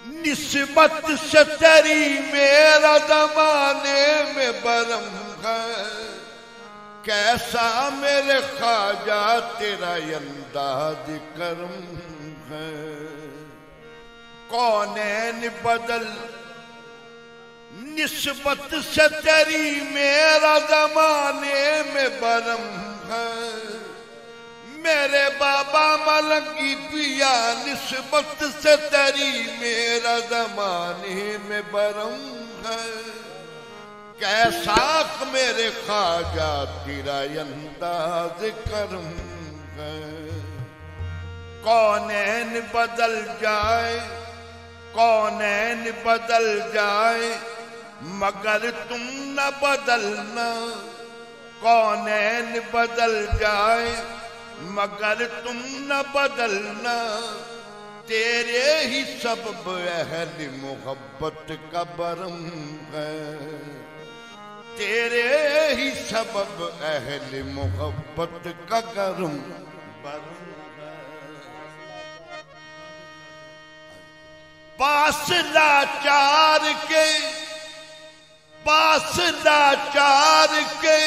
निस्बत से तेरी मेरा जमाने में बरम है, कैसा मेरे ख्वाजा तेरा अंदाज करम है। कौनैन बदल निस्बत से तेरी मेरा जमाने में बरम है, मेरे बाबा मलंगी पिया निस्बत से तेरी मेरा जमाने में बरम है, कैसा मेरे ख्वाजा तेरा अंदाज करम है। कौनैन बदल जाए, कौनैन बदल जाए, मगर तुम न बदलना। कौनैन बदल जाए, मगर तुम न बदलना। तेरे ही सबब अहल मोहब्बत का बरम है, तेरे ही सबब अहल मोहब्बत का गरम बरम है। पास लाचार के, पास लाचार के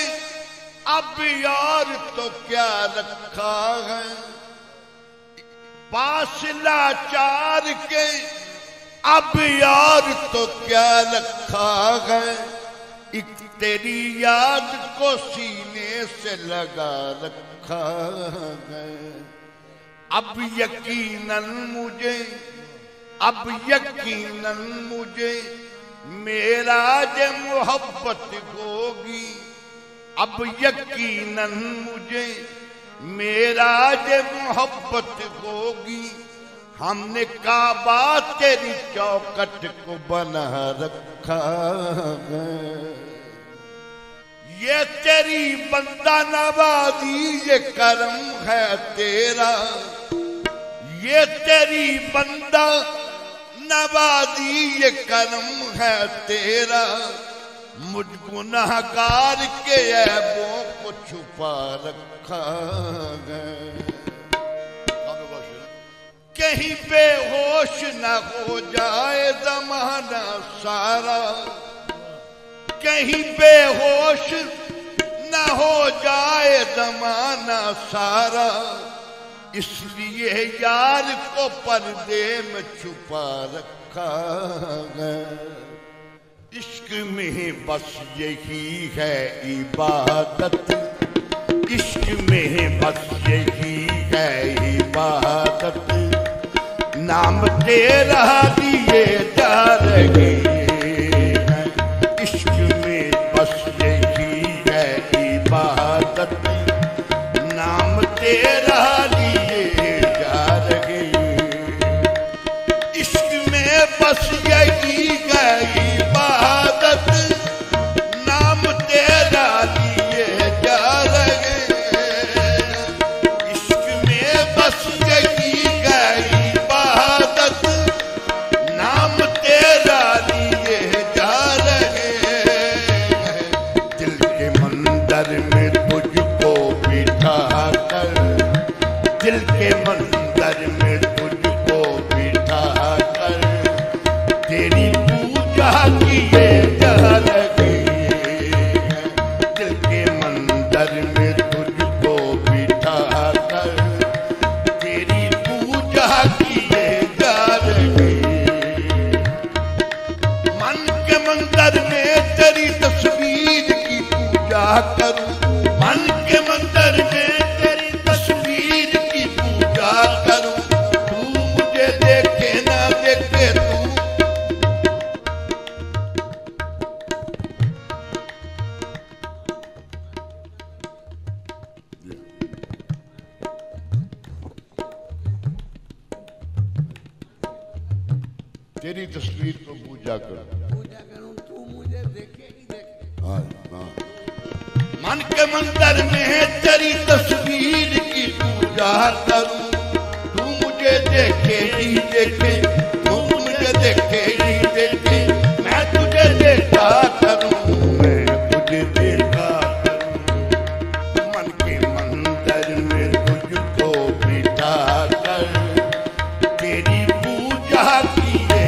अब यार तो क्या रखा है। पास लाचार के अब यार तो क्या रखा है। एक तेरी याद को सीने से लगा रखा है। अब यकीनन मुझे, अब यकीनन मुझे मेराज मोहब्बत होगी। अब यकीनन मुझे मेराज मोहब्बत होगी। हमने काबा तेरी चौखट को बना रखा है। ये तेरी बंदा नवाजी ये करम है तेरा। ये तेरी बंदा नवाजी ये करम है तेरा। मुझ गुनाहगार के ऐबों को छुपा रखा है। कहीं बेहोश न हो जाए जमाना सारा। कहीं बेहोश न हो जाए जमाना सारा। इसलिए यार को पर्दे में छुपा रखा है। इश्क में बस यही है इबादत। इश्क में बस यही है इबादत। नाम तेरा लिए जा रहे हैं। इश्क में बस यही है इबादत। नाम तेरा लिए जा रहे। इश्क में बस यही है इबादत। नाम तेरा लिए जा रहे। इश्क में बस यही है इबादत। नाम तेरा लिए जा रहे। दिल के मंदिर में तुझको बिठा कर, दिल के मंदिर में तुझको बिठा कर तेरी पूजा किए जा रहे हैं। दिल के मंदिर में तुझको बिठा कर तेरी पूजा किए जा रहे। मन के मंदिर में तेरी तस्वीर की पूजा करूं। मन के मंदिर में तेरी तस्वीर की पूजा करूं। तू मुझे देखे ना देखे तू। तेरी तस्वीर को पूजा करूं। पूजा करूं तू मुझे देखे ही देखे। हाँ, हाँ। मन के मंदिर में तेरी तस्वीर की पूजा करूं। तू मुझे देखे ही देखे। तू मुझे देखे ही देखे। मैं तुझे देखा करूं। मैं तुझे देखा करूं। मन के मंदिर में तुझको बिठा कर तेरी पूजा किए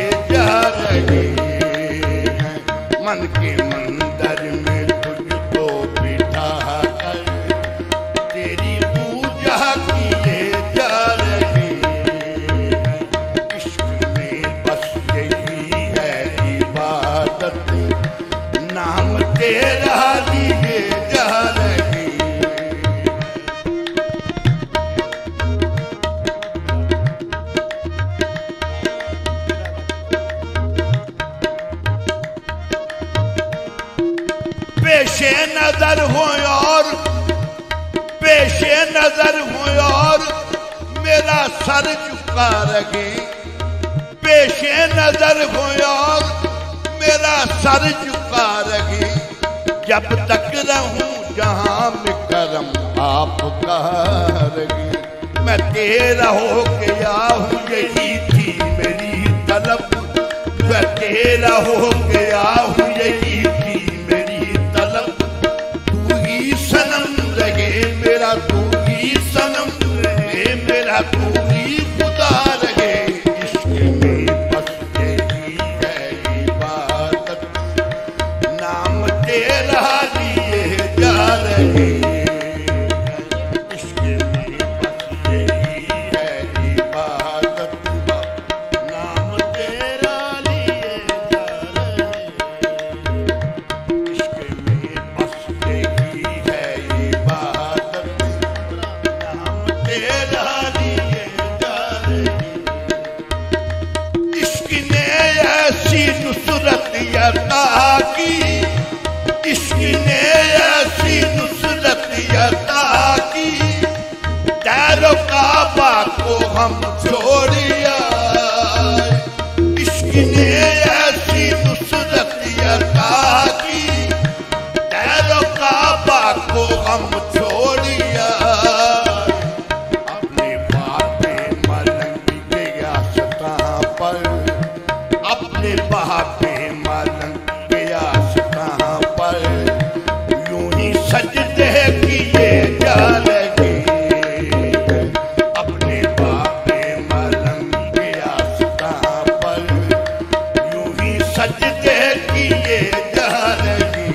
मन के मंदिर में तुझको बिठा कर तेरी पूजा किए जा रहे। इश्क में बस यही है इबादत, नाम तेरा लिए जा रहे। पेशे नजर हो और पेशे नजर हो और मेरा सर झुका रहे। पेशे नजर हो और मेरा सर झुका रहे। जब तक रहूं जहां में करम आपका रहे। मैं तेरा हो गया हूं यही थी मेरी तलब। मैं तेरा हो गया हूं यही थी मेरी तलब। तू ही सनम रहे मेरा, तू ही सनम रहे मेरा, तू ही खुदा रहे। इश्क में बस यही है इबादत, नाम तेरा लिए जा रहे। इश्क में बस यही है इबादत, नाम तेरा लिए जा रहे। इश्क में बस यही है इबादत, नाम तेरा लिए जा रहे। इश्क ने ऐसी नुसरत अता की, इश्क ने ऐसी नुसरत अता की। दारो काबा को हम छोड़िया। इश्क ने ऐसी नुसरत अता की। दारो काबा को हम छोड़िया। अपने बापे मलंग गया सतह पर, अपने बापे मलंग गया सतह पर। यूं ही सजदे किए जा रहे। अपने बापे मलंग गया सतह पर। यूं ही सजदे किए जा रहे।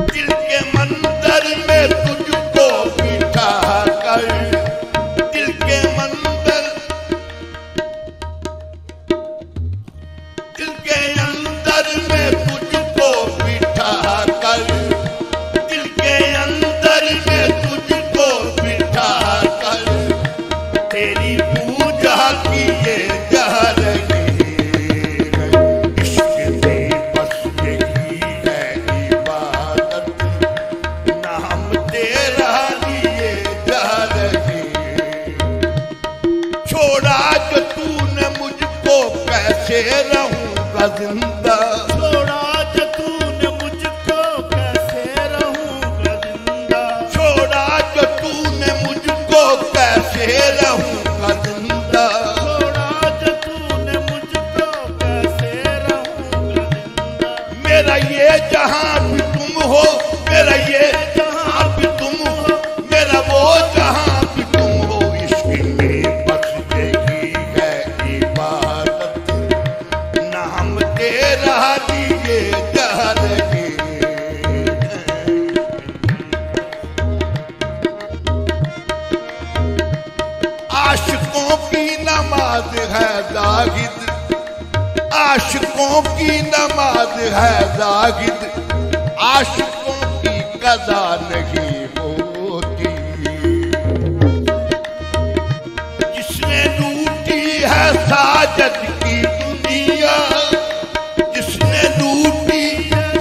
दिल के मंदिर में तुझको बिठा कर, दिल के मंदिर, दिल के अंदर में तुझको बिठा कर, दिल के अंदर में तुझको बिठा कर तेरी पूजा किए जा रहे। इश्क में बस यही है इबादत, नाम तेरा लिए जा रहे। छोड़ा जो तूने मुझको कैसे रहूंगा जिंदा। छोड़ा जो तूने मुझको कैसे रहूंगा जिंदा। छोड़ा जो तूने मुझको कैसे रहूंगा जिंदा। छोड़ा जो तूने मुझको कैसे रहूंगा जिंदा। मेरा ये जहां भी तुम हो, मेरा ये जहां भी तुम हो, मेरा वो जहां भी तुम हो। इश्क में बस यही है इबादत, नाम तेरा लिए जा रहे। आशिकों की नमाज है जाहिद, आशिकों की नमाज है जाहिद। आशिकों की कज़ा नहीं होती। जिसने लूटी है साजद की दुनिया, जिसने लूटी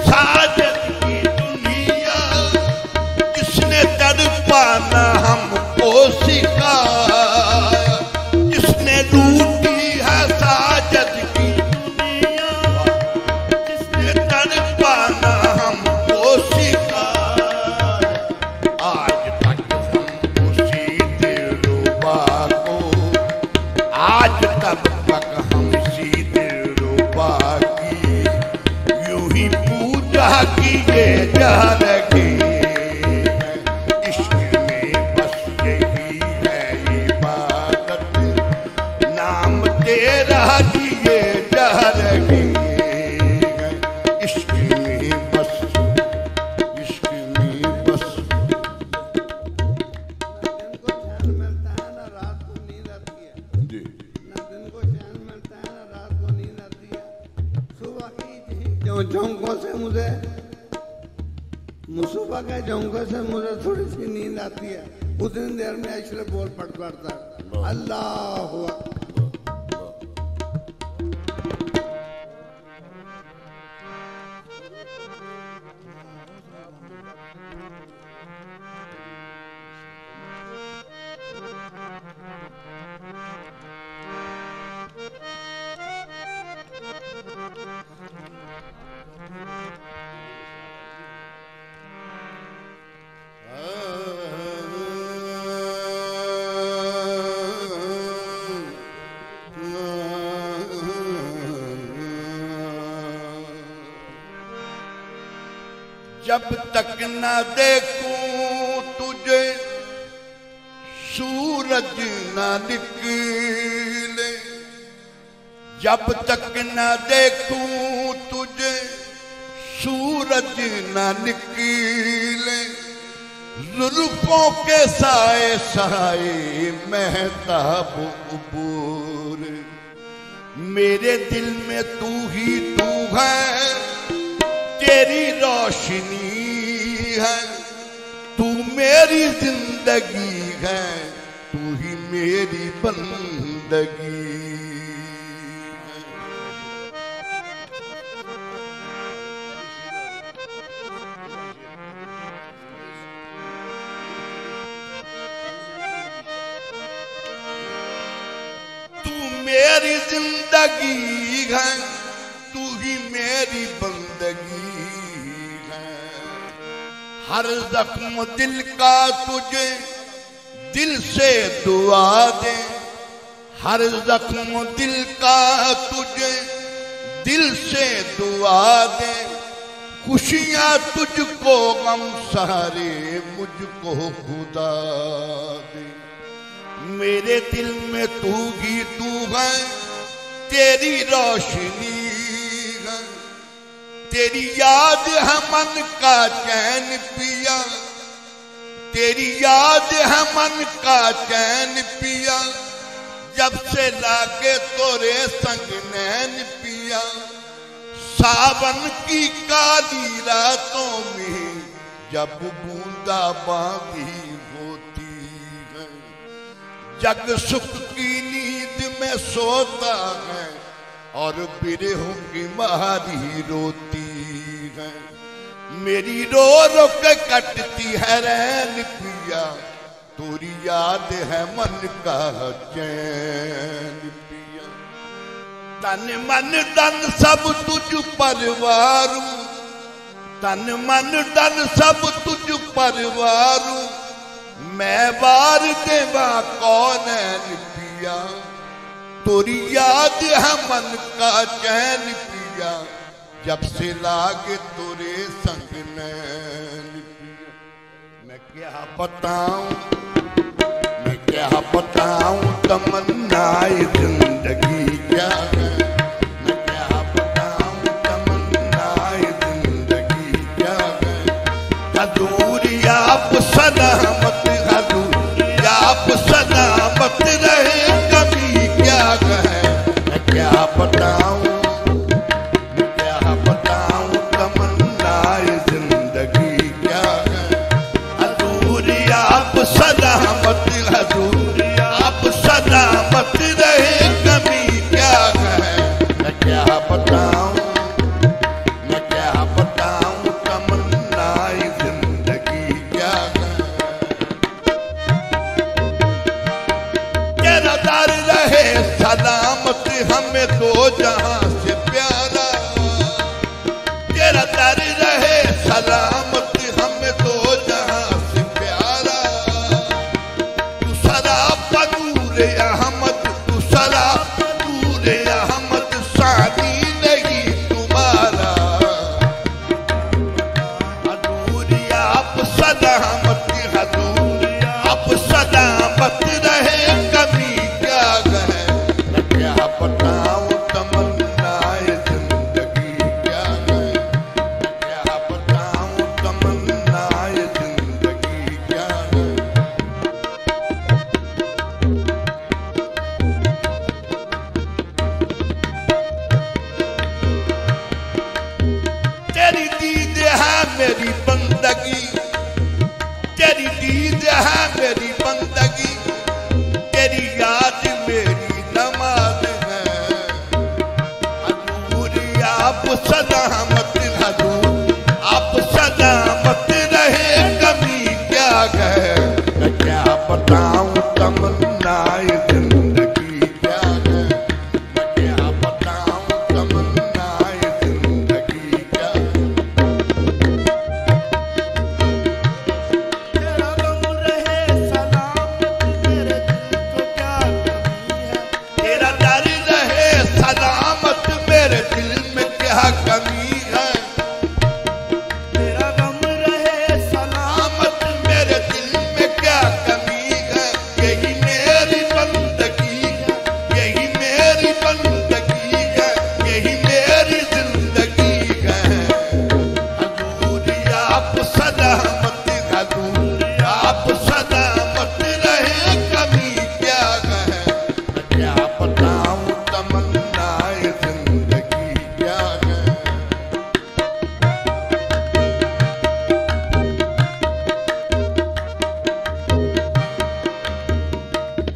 साजद की दुनिया। जिसने तड़पाना हमको सिखाया। जिसने लूटी है साजद की दुनिया। जिसने तड़पाना हमको सिखाया। आज तक हम उसी दिलरुबा को, आज तक हम इसी दिलरुबा की यूं ही पूजा किए जा रहे। इश्क में बस यही है इबादत, नाम तेरा लिए जा रहे। क्यों झोंकों से मुझे मुसूबा के झोंकों से मुझे थोड़ी सी नींद आती है, उतनी देर में इसलिए बोल पड़ता है अल्लाह हुआ। जब तक न देखूं तुझे सूरज न निकले, जब तक न देखूं तुझे सूरज न निकले, जुल्फों के साए साए महताब उबूर, मेरे दिल में तू ही तू है, तेरी रोशनी है, तू मेरी जिंदगी है, तू ही मेरी बंदगी है। तू मेरी जिंदगी है, तू ही मेरी बंदगी है। हर जख्म दिल का तुझे दिल से दुआ दे, हर जख्म दिल का तुझे दिल से दुआ दे, खुशियां तुझको गम सारे मुझको खुदा दे। मेरे दिल में तू ही तू है, तेरी रोशनी है, तेरी याद है मन का चैन पिया, तेरी याद है मन का चैन पिया, जब से लागे तोरे संग नैन पिया। सावन की काली रातों में जब बूंदा बांदी होती है, जग सुख की नींद में सोता है और बिरहों की मारी रोती है। मेरी रो रो के कटती है रैन पिया, तोरी याद है मन का चैन पिया। तन मन धन सब तुझ परवारू, तन मन धन सब तुझ परवारू, मैं बार देवा कौन है पिया, तोरी याद है मन का चैन पिया, जब से लागे तोरे संग नैन पिया। मैं क्या बताऊं, मैं क्या बताऊं तमन्नाए जिंदगी क्या है, मैं क्या बताऊं तमन्नाए जिंदगी क्या है। हजूर आप सलामत, हजूर आप सलामत रहे, कभी क्या है। मैं क्या बताऊं, मैं क्या बताऊं तमन्नाए जिंदगी क्या है। हजूर आप सलामत, हजूर आप सलामत रहे, कभी क्या है। मैं क्या बताऊं, मैं क्या बताऊं तमन्नाए जिंदगी क्या है। तेरा दर रहे सलामत हमें दो जहां से प्यारा, तेरा दर रहे सलामत हमें दो जहां से प्यारा। तू सराप नूर अहमद, तू सराप नूर अहमद, सानी नहीं तुम्हारा। हजूर आप सलामत, हजूर आप सलामत रहे, कभी क्या है। मैं क्या बताऊं तमन्नाए जिंदगी क्या है, मैं क्या बताऊं आप सलामत हजूर, आप सलामत रहे, कभी क्या गए, मैं क्या बताऊं तमन्नाए जिंदगी क्या है, मैं क्या बताऊं तमन्नाए जिंदगी क्या है। तेरा गम रहे सलामत मेरे दिल को क्या कमी है, तेरा डर रहे सलामत मेरे दिल में क्या कमी है, तेरा गम रहे सलामत मेरे दिल में क्या कमी है, यही मेरी बंदगी है, यही मेरी बंदगी है, यही मेरी जिंदगी है। हजूर आप सलामत, हजूर आप सलामत रहे, कभी क्या है, मैं क्या बताऊं तमन्नाए जिंदगी क्या है।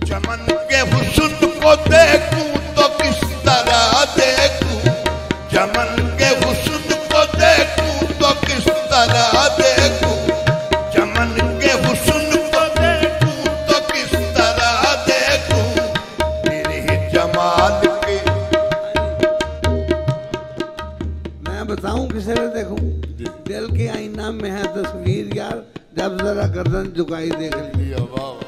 चमन के हुस्न को देखूं तो किस तरह देखूं, चमन के हुस्न को देखूं तो किस तरह देखूं, चमन के हुस्न को देखूं तो किस तरह देखूं, तेरे जमाल के मैं बताऊं किसे में देखूं, दिल के आईना में है तस्वीर यार, जब जरा गर्दन झुकाई देख ली। वाह